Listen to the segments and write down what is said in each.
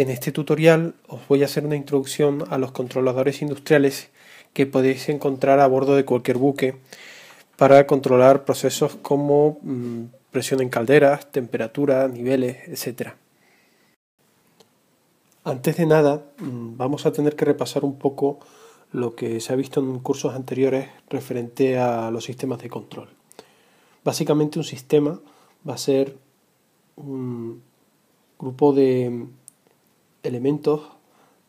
En este tutorial os voy a hacer una introducción a los controladores industriales que podéis encontrar a bordo de cualquier buque para controlar procesos como presión en calderas, temperatura, niveles, etc. Antes de nada, vamos a tener que repasar un poco lo que se ha visto en cursos anteriores referente a los sistemas de control. Básicamente un sistema va a ser un grupo de elementos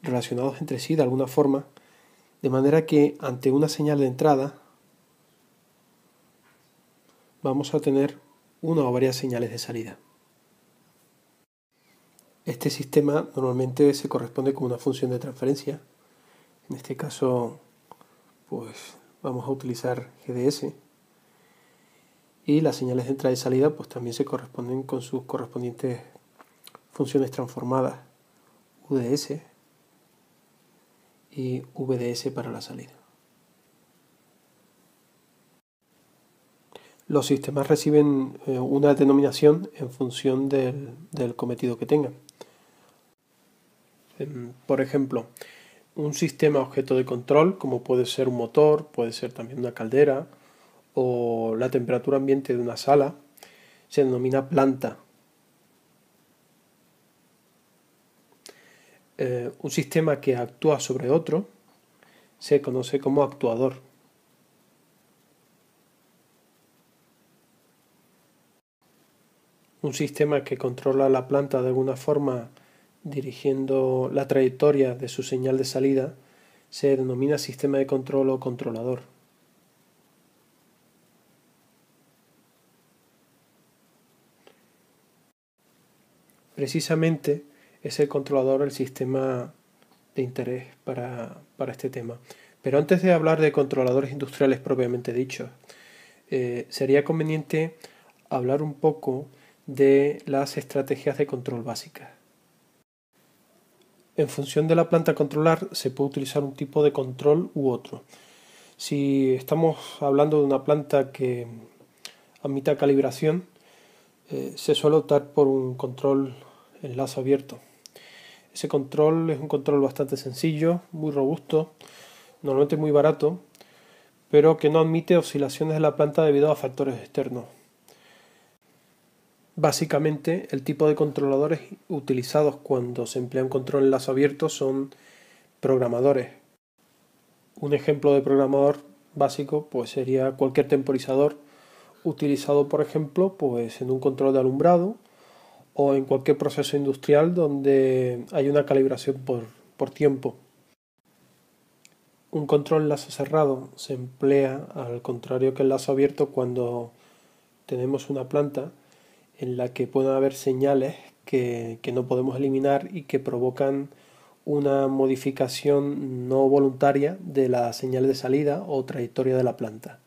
relacionados entre sí de alguna forma, de manera que ante una señal de entrada vamos a tener una o varias señales de salida. Este sistema normalmente se corresponde con una función de transferencia. En este caso, pues vamos a utilizar GDS. Y las señales de entrada y salida pues también se corresponden con sus correspondientes funciones transformadas, UDS y VDS para la salida. Los sistemas reciben una denominación en función del cometido que tengan. Por ejemplo, un sistema objeto de control, como puede ser un motor, puede ser también una caldera o la temperatura ambiente de una sala, se denomina planta. Un sistema que actúa sobre otro se conoce como actuador. Un sistema que controla la planta de alguna forma dirigiendo la trayectoria de su señal de salida se denomina sistema de control o controlador. Precisamente es el controlador el sistema de interés para este tema. Pero antes de hablar de controladores industriales propiamente dichos, sería conveniente hablar un poco de las estrategias de control básicas. En función de la planta a controlar se puede utilizar un tipo de control u otro. Si estamos hablando de una planta que admita calibración, se suele optar por un control en lazo abierto. Ese control es un control bastante sencillo, muy robusto, normalmente muy barato, pero que no admite oscilaciones de la planta debido a factores externos. Básicamente, el tipo de controladores utilizados cuando se emplea un control en lazo abierto son programadores. Un ejemplo de programador básico pues sería cualquier temporizador utilizado, por ejemplo, pues en un control de alumbrado o en cualquier proceso industrial donde hay una calibración por tiempo. Un control en lazo cerrado se emplea al contrario que el lazo abierto cuando tenemos una planta en la que pueden haber señales que no podemos eliminar y que provocan una modificación no voluntaria de la señal de salida o trayectoria de la planta.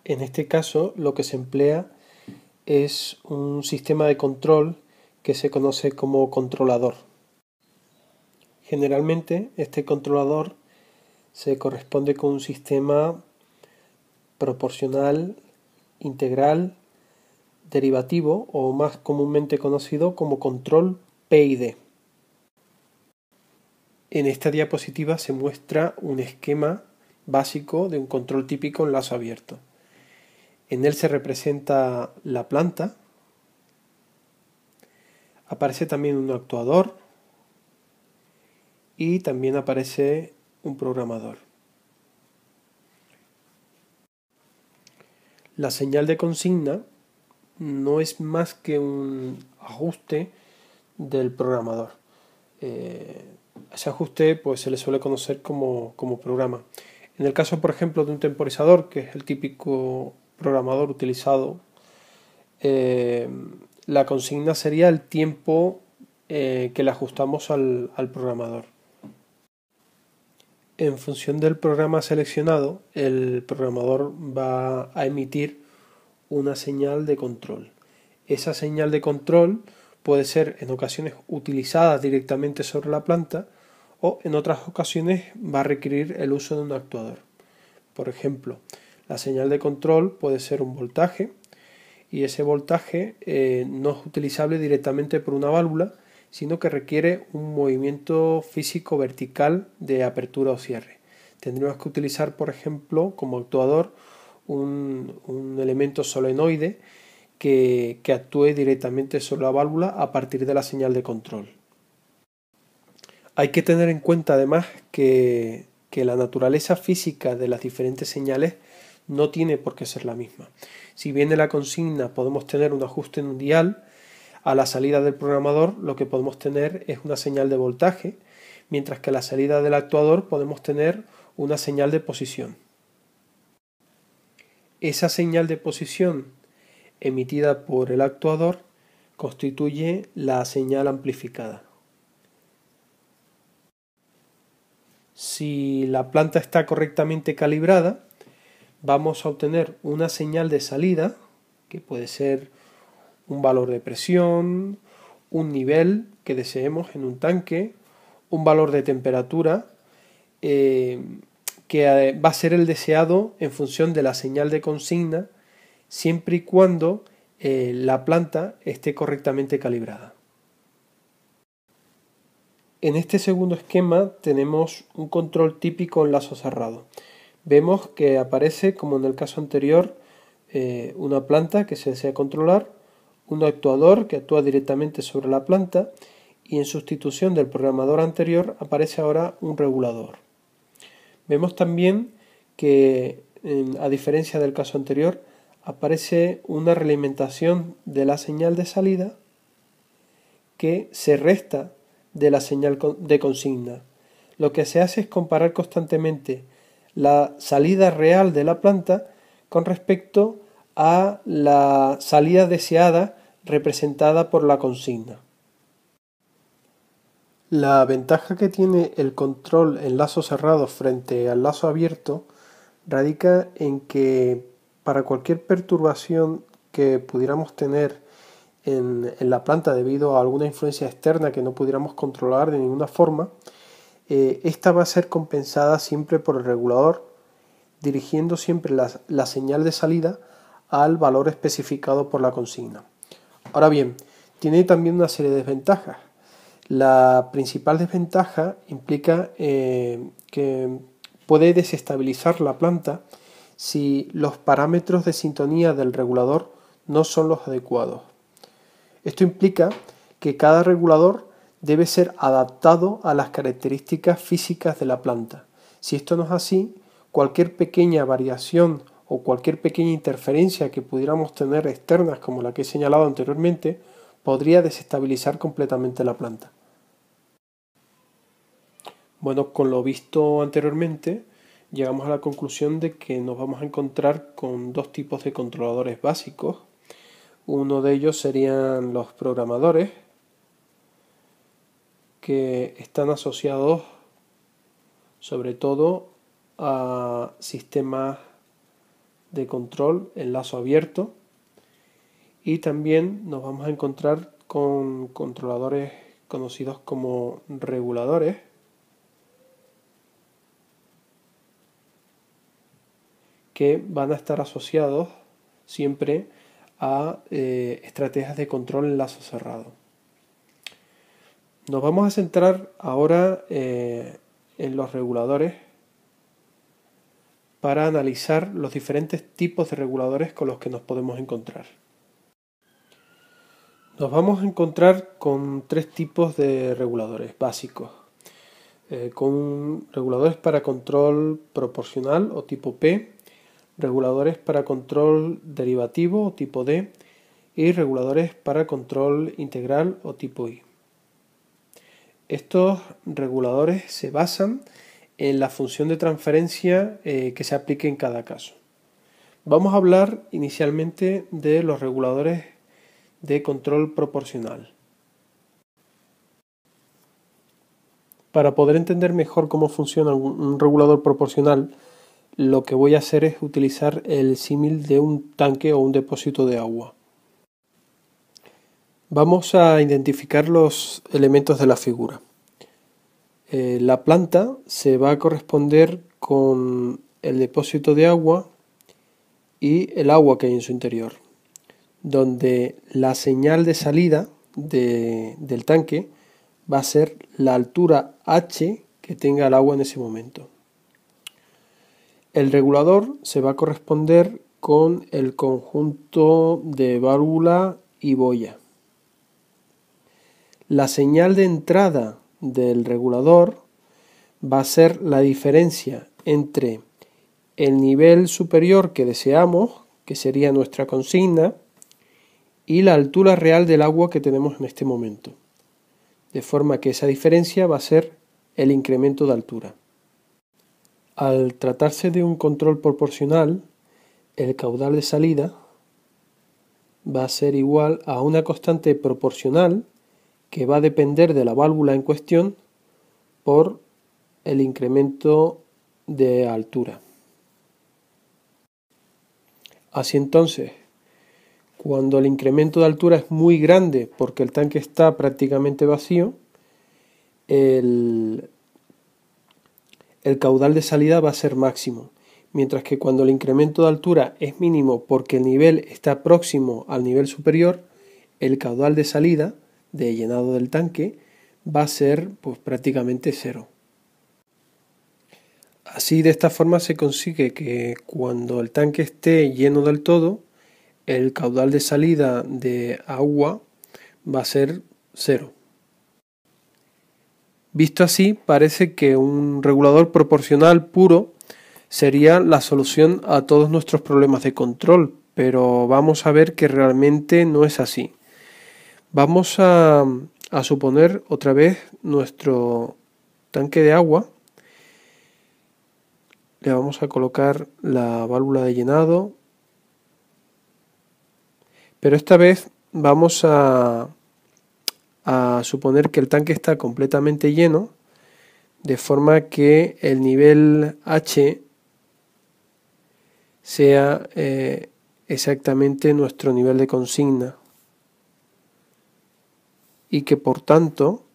En este caso, lo que se emplea es un sistema de control que se conoce como controlador. Generalmente, este controlador se corresponde con un sistema proporcional, integral, derivativo o más comúnmente conocido como control PID. En esta diapositiva se muestra un esquema básico de un control típico en lazo abierto. En él se representa la planta, aparece también un actuador y también aparece un programador. La señal de consigna no es más que un ajuste del programador. Ese ajuste pues, se le suele conocer como programa. En el caso, por ejemplo, de un temporizador, que es el típico programador utilizado, la consigna sería el tiempo que le ajustamos al programador. En función del programa seleccionado, el programador va a emitir una señal de control. Esa señal de control puede ser en ocasiones utilizada directamente sobre la planta o en otras ocasiones va a requerir el uso de un actuador. Por ejemplo, la señal de control puede ser un voltaje y ese voltaje no es utilizable directamente por una válvula, sino que requiere un movimiento físico vertical de apertura o cierre. Tendríamos que utilizar, por ejemplo, como actuador un elemento solenoide que actúe directamente sobre la válvula a partir de la señal de control. Hay que tener en cuenta además que la naturaleza física de las diferentes señales no tiene por qué ser la misma. Si bien en la consigna podemos tener un ajuste en un dial, a la salida del programador lo que podemos tener es una señal de voltaje, mientras que a la salida del actuador podemos tener una señal de posición. Esa señal de posición emitida por el actuador constituye la señal amplificada. Si la planta está correctamente calibrada, vamos a obtener una señal de salida, que puede ser un valor de presión, un nivel que deseemos en un tanque, un valor de temperatura, que va a ser el deseado en función de la señal de consigna, siempre y cuando la planta esté correctamente calibrada. En este segundo esquema tenemos un control típico en lazo cerrado. Vemos que aparece, como en el caso anterior, una planta que se desea controlar, un actuador que actúa directamente sobre la planta y en sustitución del programador anterior aparece ahora un regulador. Vemos también que, a diferencia del caso anterior, aparece una realimentación de la señal de salida que se resta de la señal de consigna. Lo que se hace es comparar constantemente la salida real de la planta con respecto a la salida deseada representada por la consigna. La ventaja que tiene el control en lazo cerrado frente al lazo abierto radica en que para cualquier perturbación que pudiéramos tener en la planta debido a alguna influencia externa que no pudiéramos controlar de ninguna forma, esta va a ser compensada siempre por el regulador, dirigiendo siempre la señal de salida al valor especificado por la consigna. Ahora bien, tiene también una serie de desventajas. La principal desventaja implica que puede desestabilizar la planta si los parámetros de sintonía del regulador no son los adecuados. Esto implica que cada regulador debe ser adaptado a las características físicas de la planta. Si esto no es así, cualquier pequeña variación o cualquier pequeña interferencia que pudiéramos tener externas, como la que he señalado anteriormente, podría desestabilizar completamente la planta. Bueno, con lo visto anteriormente, llegamos a la conclusión de que nos vamos a encontrar con dos tipos de controladores básicos. Uno de ellos serían los programadores, que están asociados sobre todo a sistemas de control en lazo abierto, y también nos vamos a encontrar con controladores conocidos como reguladores, que van a estar asociados siempre a estrategias de control en lazo cerrado. Nos vamos a centrar ahora en los reguladores para analizar los diferentes tipos de reguladores con los que nos podemos encontrar. Nos vamos a encontrar con tres tipos de reguladores básicos, con reguladores para control proporcional o tipo P, reguladores para control derivativo o tipo D y reguladores para control integral o tipo I. Estos reguladores se basan en la función de transferencia que se aplique en cada caso. Vamos a hablar inicialmente de los reguladores de control proporcional. Para poder entender mejor cómo funciona un regulador proporcional, lo que voy a hacer es utilizar el símil de un tanque o un depósito de agua. Vamos a identificar los elementos de la figura. La planta se va a corresponder con el depósito de agua y el agua que hay en su interior, donde la señal de salida del tanque va a ser la altura H que tenga el agua en ese momento. El regulador se va a corresponder con el conjunto de válvula y boya. La señal de entrada del regulador va a ser la diferencia entre el nivel superior que deseamos, que sería nuestra consigna, y la altura real del agua que tenemos en este momento. De forma que esa diferencia va a ser el incremento de altura. Al tratarse de un control proporcional, el caudal de salida va a ser igual a una constante proporcional que va a depender de la válvula en cuestión por el incremento de altura. Así entonces, cuando el incremento de altura es muy grande porque el tanque está prácticamente vacío, el caudal de salida va a ser máximo, mientras que cuando el incremento de altura es mínimo porque el nivel está próximo al nivel superior, el caudal de salida, de llenado del tanque, va a ser pues prácticamente cero. Así, de esta forma se consigue que cuando el tanque esté lleno del todo, el caudal de salida de agua va a ser cero. Visto así, parece que un regulador proporcional puro sería la solución a todos nuestros problemas de control, pero vamos a ver que realmente no es así. Vamos a suponer otra vez nuestro tanque de agua. Le vamos a colocar la válvula de llenado, pero esta vez vamos a suponer que el tanque está completamente lleno, de forma que el nivel H sea exactamente nuestro nivel de consigna y que por tanto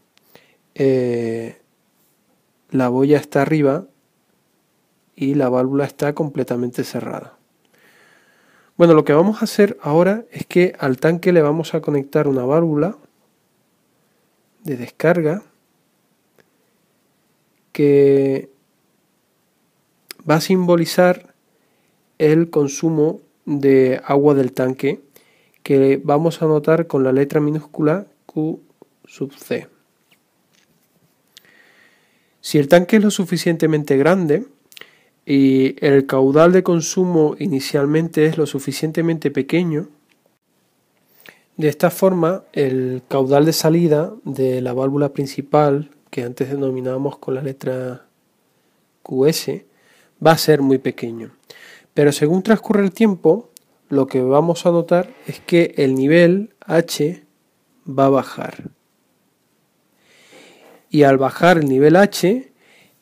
la boya está arriba y la válvula está completamente cerrada. Bueno, lo que vamos a hacer ahora es que al tanque le vamos a conectar una válvula de descarga que va a simbolizar el consumo de agua del tanque, que vamos a anotar con la letra minúscula Q sub C. Si el tanque es lo suficientemente grande y el caudal de consumo inicialmente es lo suficientemente pequeño, de esta forma el caudal de salida de la válvula principal, que antes denominábamos con la letra QS, va a ser muy pequeño. Pero según transcurre el tiempo, lo que vamos a notar es que el nivel H va a bajar. Y al bajar el nivel H,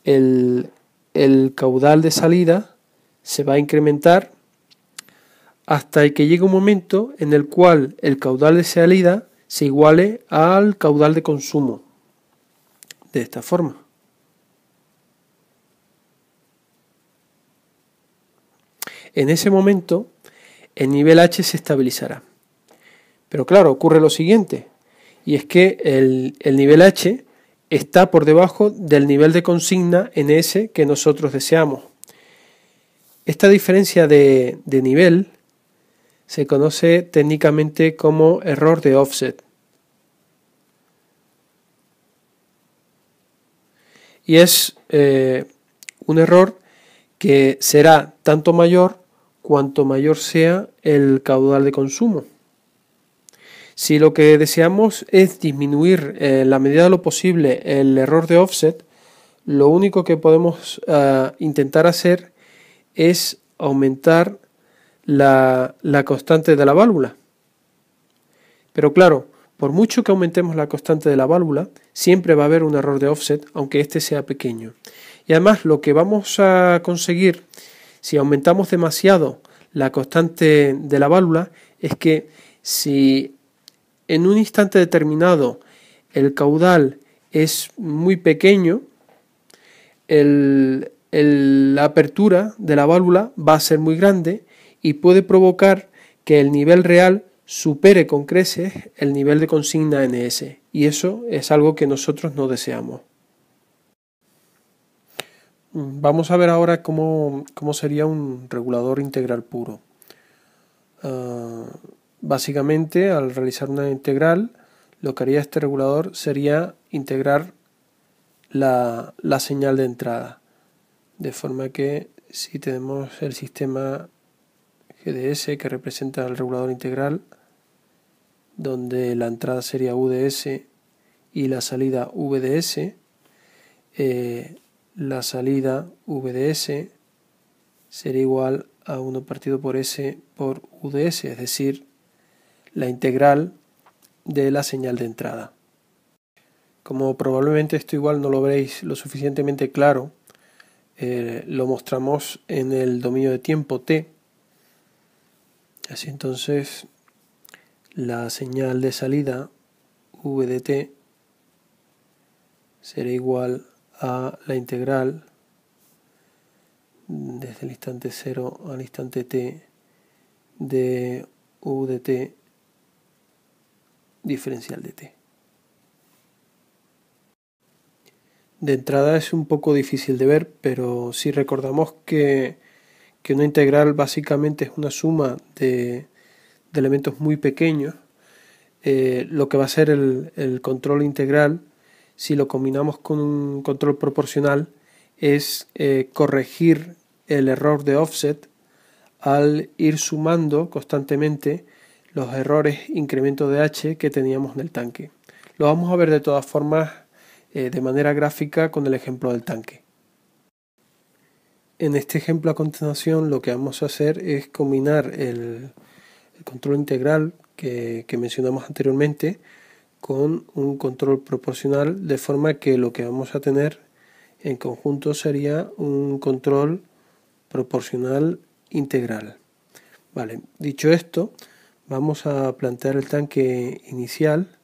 el caudal de salida se va a incrementar hasta que llegue un momento en el cual el caudal de salida se iguale al caudal de consumo. De esta forma. En ese momento, el nivel H se estabilizará. Pero claro, ocurre lo siguiente, y es que el nivel H está por debajo del nivel de consigna NS que nosotros deseamos. Esta diferencia de nivel se conoce técnicamente como error de offset. Y es un error que será tanto mayor cuanto mayor sea el caudal de consumo. Si lo que deseamos es disminuir en la medida de lo posible el error de offset, lo único que podemos intentar hacer es aumentar la constante de la válvula. Pero claro, por mucho que aumentemos la constante de la válvula, siempre va a haber un error de offset, aunque este sea pequeño. Y además lo que vamos a conseguir, si aumentamos demasiado la constante de la válvula, es que si en un instante determinado el caudal es muy pequeño, la apertura de la válvula va a ser muy grande y puede provocar que el nivel real supere con creces el nivel de consigna NS y eso es algo que nosotros no deseamos. Vamos a ver ahora cómo sería un regulador integral puro. Básicamente, al realizar una integral, lo que haría este regulador sería integrar la señal de entrada. De forma que si tenemos el sistema GDS que representa el regulador integral, donde la entrada sería UDS y la salida VDS, la salida VDS será igual a 1 partido por S por UDS, es decir, la integral de la señal de entrada. Como probablemente esto igual no lo veréis lo suficientemente claro, lo mostramos en el dominio de tiempo t. Así entonces la señal de salida v de t será igual a la integral desde el instante 0 al instante t de u de t diferencial de t. De entrada es un poco difícil de ver, pero si recordamos que una integral básicamente es una suma de elementos muy pequeños, lo que va a ser el control integral, si lo combinamos con un control proporcional, es corregir el error de offset al ir sumando constantemente los errores incremento de h que teníamos en el tanque. Lo vamos a ver de todas formas de manera gráfica con el ejemplo del tanque. En este ejemplo a continuación lo que vamos a hacer es combinar el control integral que mencionamos anteriormente con un control proporcional, de forma que lo que vamos a tener en conjunto sería un control proporcional integral. Vale, dicho esto, vamos a plantear el tanque inicial,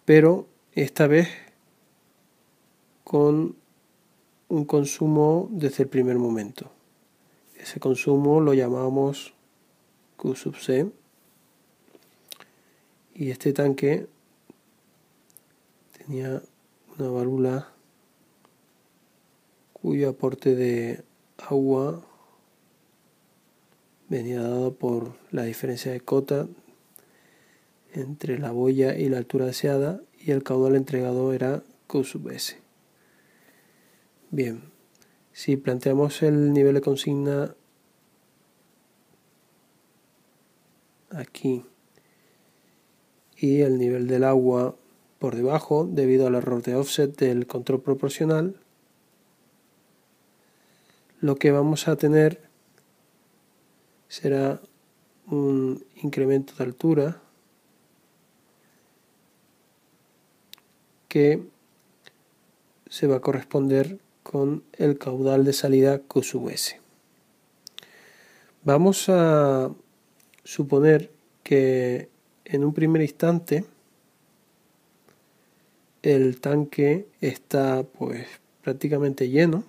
pero esta vez con un consumo desde el primer momento. Ese consumo lo llamamos Q sub C, y este tanque tenía una válvula cuyo aporte de agua venía dado por la diferencia de cota entre la boya y la altura deseada, y el caudal entregado era Q sub S. Bien, si planteamos el nivel de consigna aquí y el nivel del agua por debajo, debido al error de offset del control proporcional, lo que vamos a tener será un incremento de altura que se va a corresponder con el caudal de salida Q sub S. Vamos a suponer que en un primer instante el tanque está pues prácticamente lleno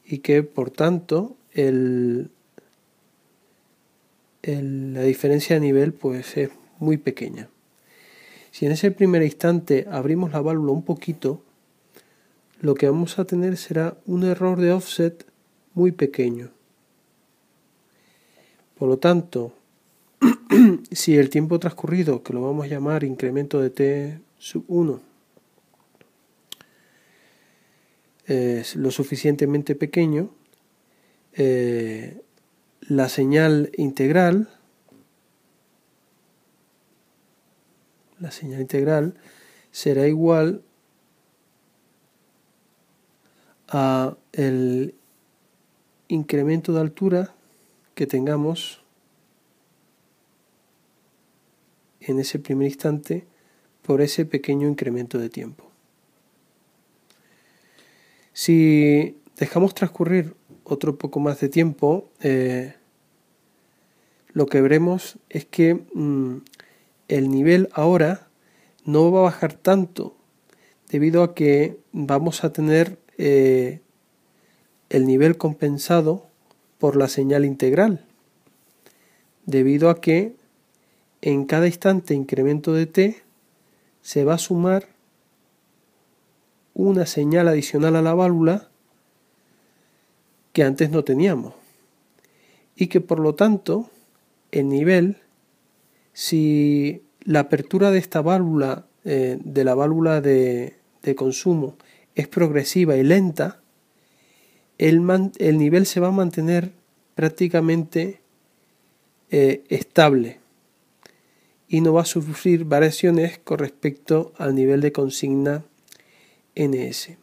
y que por tanto la diferencia de nivel pues es muy pequeña. Si en ese primer instante abrimos la válvula un poquito, lo que vamos a tener será un error de offset muy pequeño. Por lo tanto, si el tiempo transcurrido, que lo vamos a llamar incremento de t sub 1, es lo suficientemente pequeño, la señal integral será igual a el incremento de altura que tengamos en ese primer instante por ese pequeño incremento de tiempo. Si dejamos transcurrir otro poco más de tiempo, lo que veremos es que el nivel ahora no va a bajar tanto, debido a que vamos a tener el nivel compensado por la señal integral, debido a que en cada instante incremento de t se va a sumar una señal adicional a la válvula que antes no teníamos, y que por lo tanto el nivel, si la apertura de esta válvula, de la válvula de consumo, es progresiva y lenta, el nivel se va a mantener prácticamente estable y no va a sufrir variaciones con respecto al nivel de consigna NS.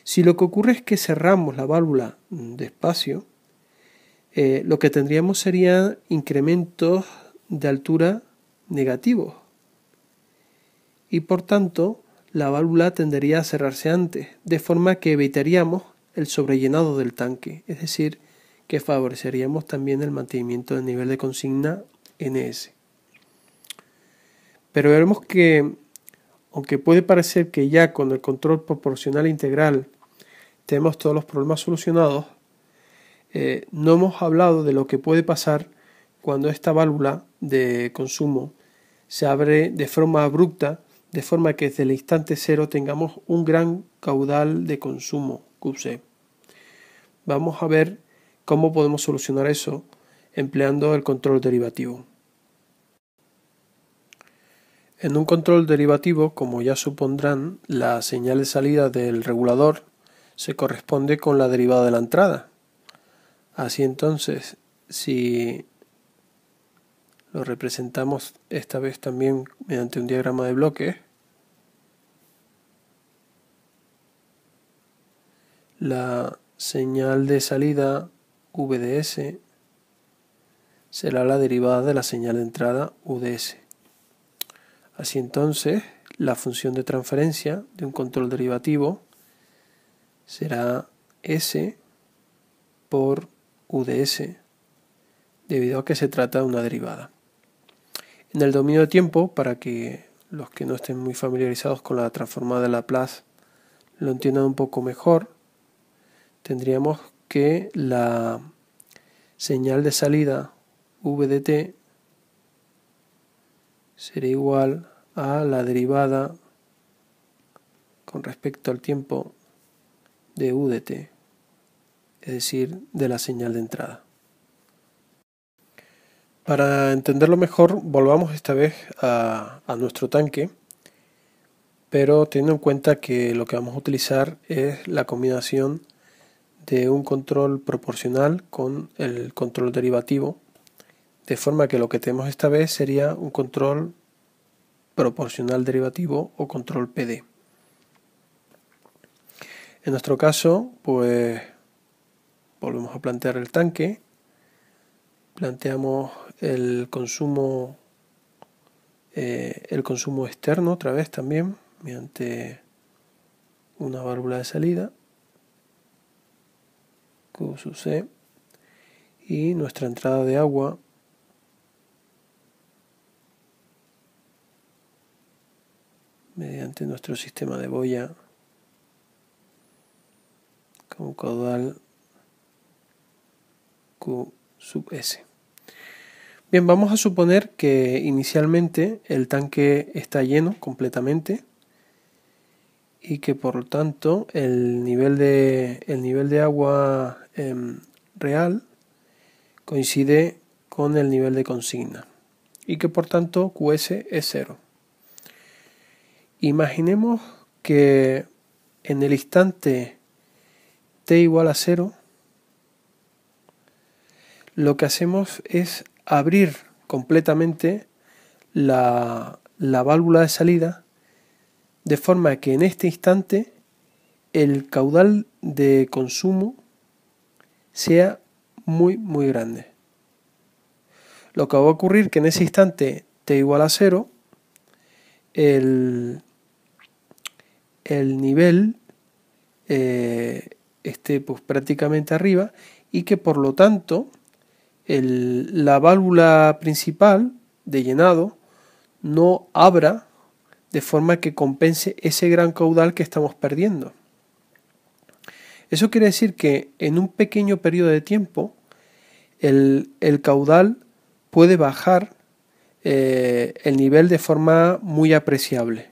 Si lo que ocurre es que cerramos la válvula despacio, lo que tendríamos serían incrementos de altura negativos y por tanto la válvula tendería a cerrarse antes, de forma que evitaríamos el sobrellenado del tanque, es decir, que favoreceríamos también el mantenimiento del nivel de consigna NS. Pero veremos que, aunque puede parecer que ya con el control proporcional integral tenemos todos los problemas solucionados, no hemos hablado de lo que puede pasar cuando esta válvula de consumo se abre de forma abrupta, de forma que desde el instante cero tengamos un gran caudal de consumo QC. Vamos a ver cómo podemos solucionar eso empleando el control derivativo. En un control derivativo, como ya supondrán, la señal de salida del regulador se corresponde con la derivada de la entrada. Así entonces, si lo representamos esta vez también mediante un diagrama de bloques, la señal de salida VDS será la derivada de la señal de entrada UDS. Así entonces, la función de transferencia de un control derivativo será S por UDS, debido a que se trata de una derivada. En el dominio de tiempo, para que los que no estén muy familiarizados con la transformada de Laplace lo entiendan un poco mejor, tendríamos que la señal de salida v de t será igual a la derivada con respecto al tiempo de u de t, es decir, de la señal de entrada. Para entenderlo mejor, volvamos esta vez a nuestro tanque, pero teniendo en cuenta que lo que vamos a utilizar es la combinación de un control proporcional con el control derivativo, de forma que lo que tenemos esta vez sería un control proporcional derivativo o control PD. En nuestro caso, pues volvemos a plantear el tanque, planteamos el consumo externo otra vez también mediante una válvula de salida Q sub C y nuestra entrada de agua mediante nuestro sistema de boya con caudal Q sub S. Bien, vamos a suponer que inicialmente el tanque está lleno completamente y que por lo tanto el nivel de agua real coincide con el nivel de consigna y que por tanto QS es 0. Imaginemos que en el instante t igual a 0 lo que hacemos es abrir completamente la válvula de salida, de forma que en este instante el caudal de consumo sea muy grande. Lo que va a ocurrir es que en ese instante t igual a 0 el nivel esté pues prácticamente arriba y que por lo tanto la válvula principal de llenado no abra de forma que compense ese gran caudal que estamos perdiendo. Eso quiere decir que en un pequeño periodo de tiempo el caudal puede bajar el nivel de forma muy apreciable.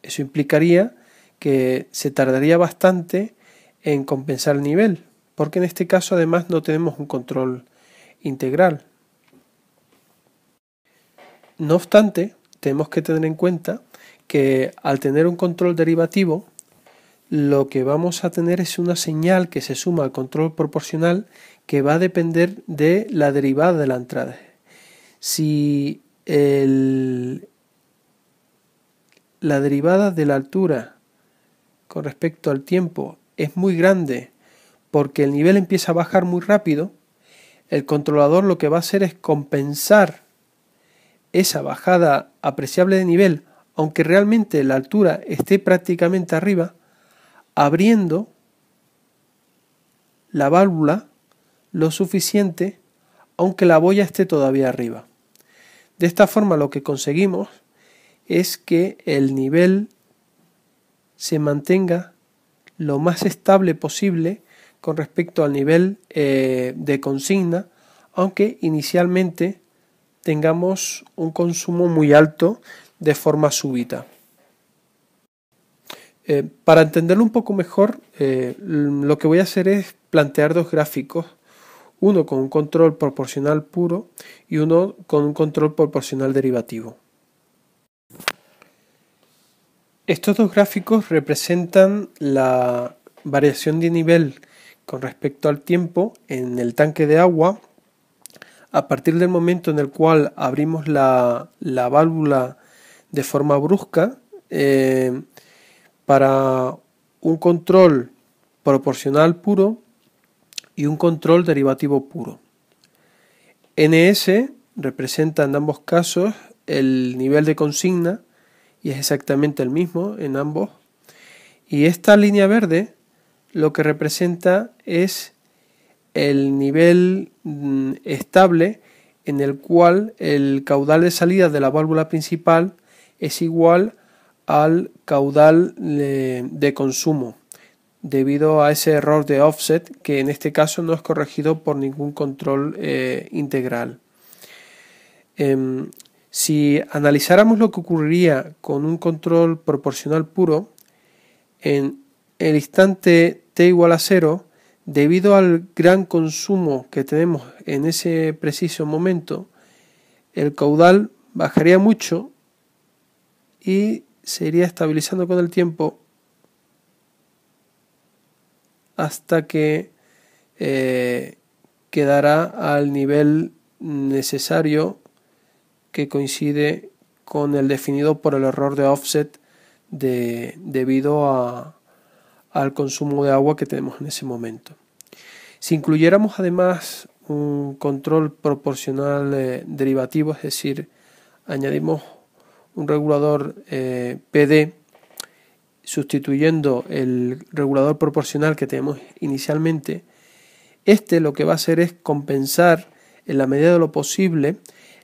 Eso implicaría que se tardaría bastante en compensar el nivel, porque en este caso además no tenemos un control integral. No obstante, tenemos que tener en cuenta que al tener un control derivativo, lo que vamos a tener es una señal que se suma al control proporcional que va a depender de la derivada de la entrada. Si la derivada de la altura con respecto al tiempo es muy grande porque el nivel empieza a bajar muy rápido, el controlador lo que va a hacer es compensar esa bajada apreciable de nivel, aunque realmente la altura esté prácticamente arriba, abriendo la válvula lo suficiente, aunque la boya esté todavía arriba. De esta forma lo que conseguimos es que el nivel se mantenga lo más estable posible con respecto al nivel de consigna, aunque inicialmente tengamos un consumo muy alto de forma súbita. Para entenderlo un poco mejor, lo que voy a hacer es plantear dos gráficos, uno con un control proporcional puro y uno con un control proporcional derivativo. Estos dos gráficos representan la variación de nivel con respecto al tiempo en el tanque de agua a partir del momento en el cual abrimos la válvula de forma brusca para un control proporcional puro y un control derivativo puro. NS representa en ambos casos el nivel de consigna y es exactamente el mismo en ambos. Y esta línea verde lo que representa es el nivel estable en el cual el caudal de salida de la válvula principal es igual al caudal de consumo, debido a ese error de offset que en este caso no es corregido por ningún control integral. Si analizáramos lo que ocurriría con un control proporcional puro, en el instante t igual a 0, debido al gran consumo que tenemos en ese preciso momento, el caudal bajaría mucho y se iría estabilizando con el tiempo hasta que quedará al nivel necesario que coincide con el definido por el error de offset debido al consumo de agua que tenemos en ese momento. Si incluyéramos además un control proporcional derivativo, es decir, añadimos un regulador PD sustituyendo el regulador proporcional que tenemos inicialmente, este lo que va a hacer es compensar en la medida de lo posible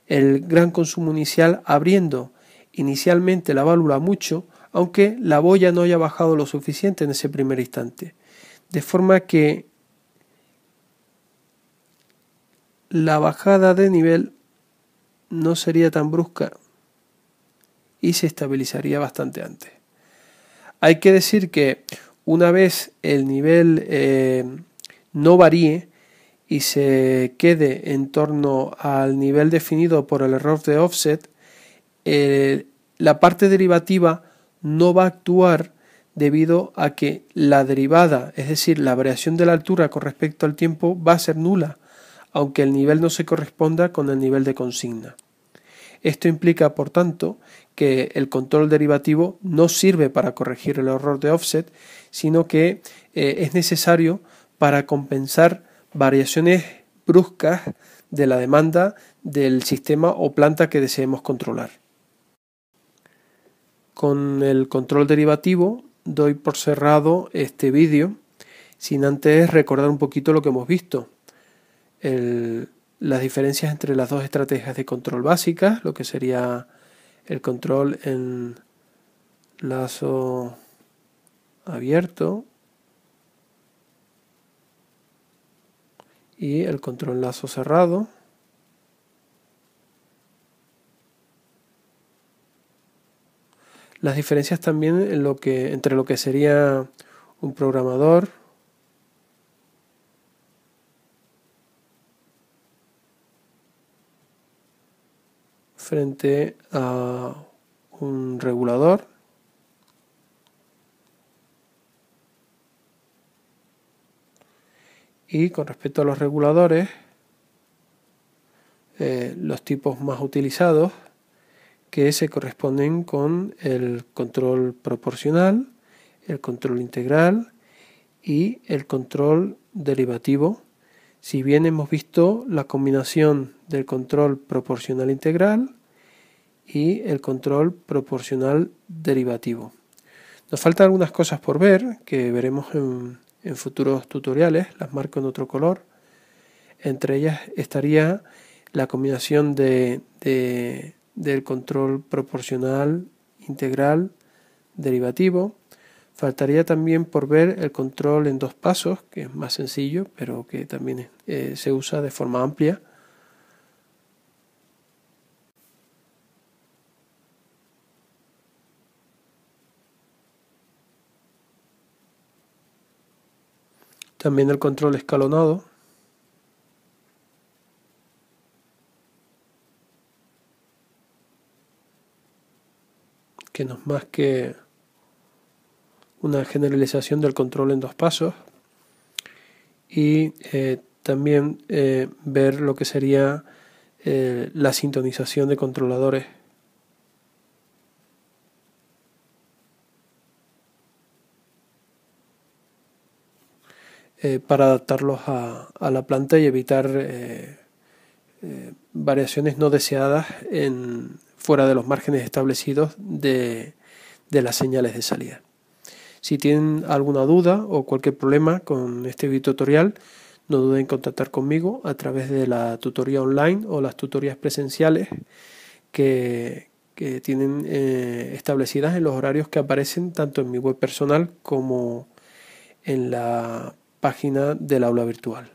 el gran consumo inicial abriendo inicialmente la válvula mucho, aunque la boya no haya bajado lo suficiente en ese primer instante. De forma que la bajada de nivel no sería tan brusca y se estabilizaría bastante antes. Hay que decir que una vez el nivel no varíe y se quede en torno al nivel definido por el error de offset, la parte derivativa no va a actuar debido a que la derivada, es decir, la variación de la altura con respecto al tiempo, va a ser nula, aunque el nivel no se corresponda con el nivel de consigna. Esto implica, por tanto, que el control derivativo no sirve para corregir el error de offset, sino que es necesario para compensar variaciones bruscas de la demanda del sistema o planta que deseemos controlar. Con el control derivativo doy por cerrado este vídeo, sin antes recordar un poquito lo que hemos visto. Las diferencias entre las dos estrategias de control básicas, lo que sería el control en lazo abierto y el control en lazo cerrado. las diferencias también entre lo que sería un programador frente a un regulador. Y con respecto a los reguladores, los tipos más utilizados que se corresponden con el control proporcional, el control integral y el control derivativo. Si bien hemos visto la combinación del control proporcional integral y el control proporcional derivativo. Nos faltan algunas cosas por ver que veremos en futuros tutoriales, las marco en otro color. Entre ellas estaría la combinación del control proporcional integral derivativo. Faltaría también por ver el control en dos pasos, que es más sencillo, pero que también se usa de forma amplia. También el control escalonado. Que no es más que una generalización del control en dos pasos. Y también ver lo que sería la sintonización de controladores. Para adaptarlos a la planta y evitar variaciones no deseadas fuera de los márgenes establecidos de las señales de salida. Si tienen alguna duda o cualquier problema con este video tutorial, no duden en contactar conmigo a través de la tutoría online o las tutorías presenciales que tienen establecidas en los horarios que aparecen tanto en mi web personal como en la página del aula virtual.